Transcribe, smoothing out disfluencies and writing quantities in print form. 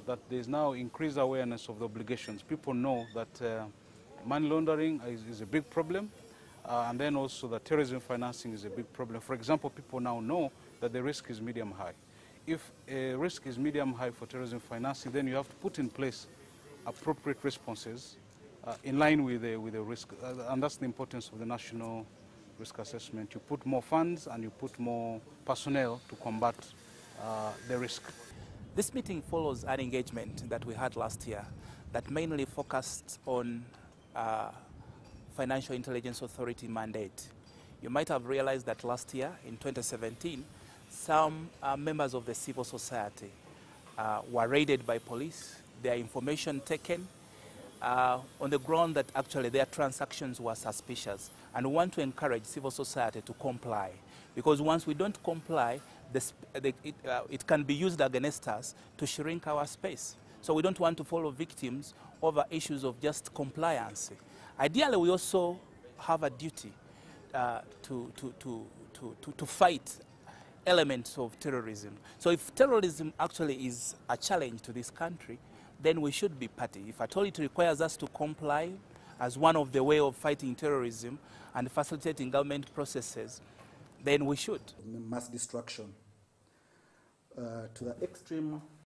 That there's now increased awareness of the obligations. People know that money laundering is a big problem, and then also that terrorism financing is a big problem. For example, people now know that the risk is medium-high. If a risk is medium-high for terrorism financing, then you have to put in place appropriate responses in line with the risk, and that's the importance of the national risk assessment. You put more funds and you put more personnel to combat the risk. This meeting follows an engagement that we had last year that mainly focused on Financial Intelligence Authority mandate. You might have realized that last year, in 2017, some members of the civil society were raided by police, their information taken on the ground that actually their transactions were suspicious. And we want to encourage civil society to comply, because once we don't comply, it can be used against us to shrink our space. So we don't want to follow victims over issues of just compliance. Ideally, we also have a duty to fight elements of terrorism. So if terrorism actually is a challenge to this country, then we should be party. If at all it requires us to comply as one of the way of fighting terrorism and facilitating government processes, then we should. Mass destruction to the extreme